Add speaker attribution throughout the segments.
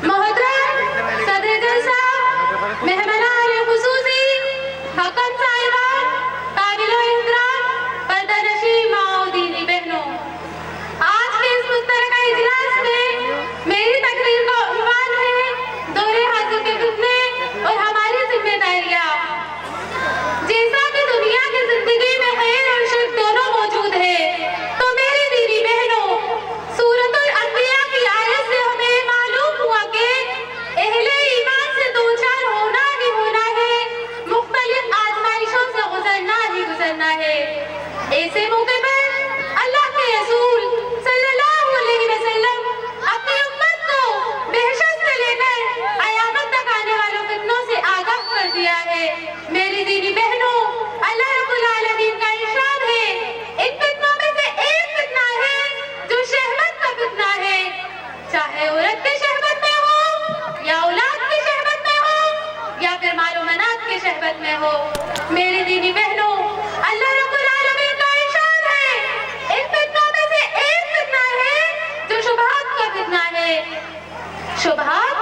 Speaker 1: मोहतरम सदर जलसा, मेहमानान खुसूसी, हकम साहिबान, काबिलो एहतराम, पर्दानशी माओ दीनी बहनों, आज के इस मुश्तरका इजलास में मेरी तकरीर का उन्वान है दौरे हाजिर के फितने और हमारी जिम्मेदारियां। जैसा कि दुनिया की जिंदगी में खैर और शर दोनों मौजूद है, तो मेरी दीनी बहनों, सूरतुल अंबिया की आयत से हमें मालूम हुआ कि अहले ईमान से दो चार होना ही होना है, मुख्तलिफ आजमाइशों से गुजरना ही गुजरना है। ऐसे मौके पर अल्लाह के रसूल सल्लल्लाहु अलैहि वसल्लम अपनी उम्मत को दहशत से लेकर कयामत तक आने वालों फितनों से आगाह कर दिया है। मेरी दीनी बहनों, अल्लाह रब्बुल आलमीन का इरशाद है, इन फितनों में से एक फितना है जो शहवत का फितना है, चाहे औरत की शहवत में हो या औलाद की शहवत में हो या फिर मालो मनात की शहवत में हो। मेरी दीनी बहनों, अल्लाह रब्बुल आलमीन का इरशाद है, इन फितनों में से एक फितना है जो शुबहात का फितना है। शुबहात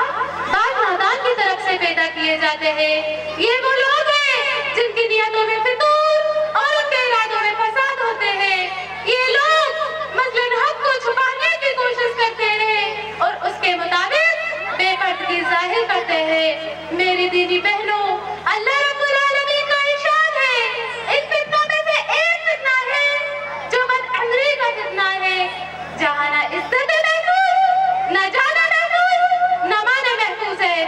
Speaker 1: बात नादान की तरफ से पैदा किए जाते हैं। ये वो लोग हैं जिनकी नियतों में फितूर और उनके इरादों में फसाद होते हैं। ये लोग मसलन हक को छुपाने की कोशिश करते हैं और उसके मुताबिक बेपर्दगी जाहिर करते हैं। मेरी दीनी बहनों, अल्लाह रब्बुल आलमीन का इरशाद है, इन फितनों में से एक फितना है जो बदअमरी का फितना है, जहां ना इज्जत महफूज, ना जाना महफूज, ना मान महफूज है।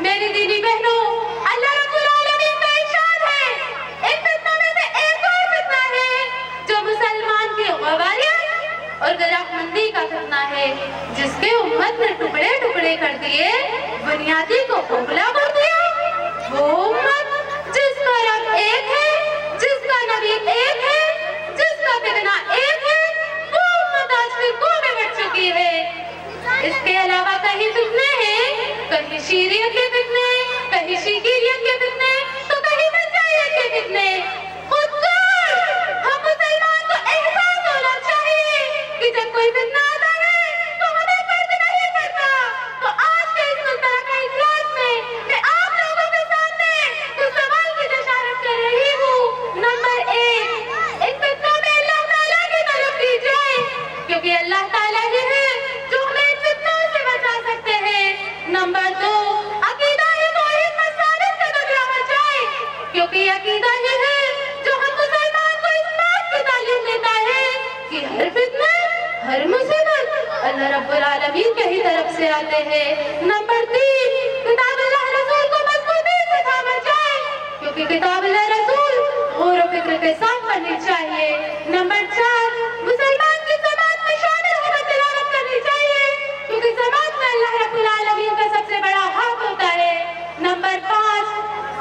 Speaker 1: मेरी दीनी बहनों, अल्लाह रब्बुल आलमीन का इरशाद है, इन फितनों में से एक और फितना है जो मुसलमान की गवारियत और गिरफ्तमंदी का फितना है, जिसके उम्मत ने टुकड़े टुकड़े कर दिए, बुनियादी को खोखला कर दिया। वो उम्मत जिसका रब एक है, जिसका नबी एक है, जिसका फितना एक है, वो उम्मत आज फिरकों में बट चुकी है। इसके अलावा कहीं फितने हैं, कहीं शीरियत के फितने, कहीं शिकीरियत के फितने, तो कहीं पंचायत के फितने। खुदकार हम मुसलमान को एहसास होना चाहिए कि जब कोई फितना आता है तो हमें फर्क नहीं पड़ता। तो आज के इस मुश्तरका इजलास में मैं आप लोगों के सामने कुछ सवाल की बशारत कर रही हूँ। नंबर 1, इन फितनों में अल्लाह ताला की मदद की जाए, क्योंकि अल्लाह ताला ही है जो हमें इन फितनों से बचा सकते हैं। नंबर 2, अकीदा ही तौहीद मसालिक से बदलावा जाए, क्योंकि अकीदा ही है जो हम मुसलमान को इस बात की तालीम देता है कि हर फितना, हर मुसीबत अल्लाह रब्बुल आलमीन के ही तरफ से आते हैं। नंबर 3, किताब अल्लाह रसूल को मजबूती से थामा जाए, क्योंकि किताब अल्लाह रसूल गौर व फिक्र के साथ पढ़नी चाहिए। नंबर 4, मुसलमान की ज़बान में शामिल होकर तिलावत करनी चाहिए, क्योंकि ज़बान में अल्लाह रब्बुल आलमीन का सबसे बड़ा हक होता है। नंबर 5,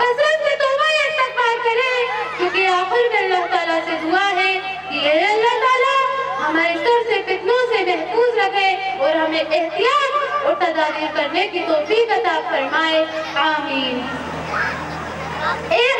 Speaker 1: कसरत से तौबा या इस्तग़फ़ार करें, क्योंकि आखिर में अल्लाह ताला से दुआ है कि ये अल्लाह ताला हमारे सर से फितनों से महफूज रखे और हमें एहतियात और तदाबीर करने की तौफीक अता फरमाए। आमीन।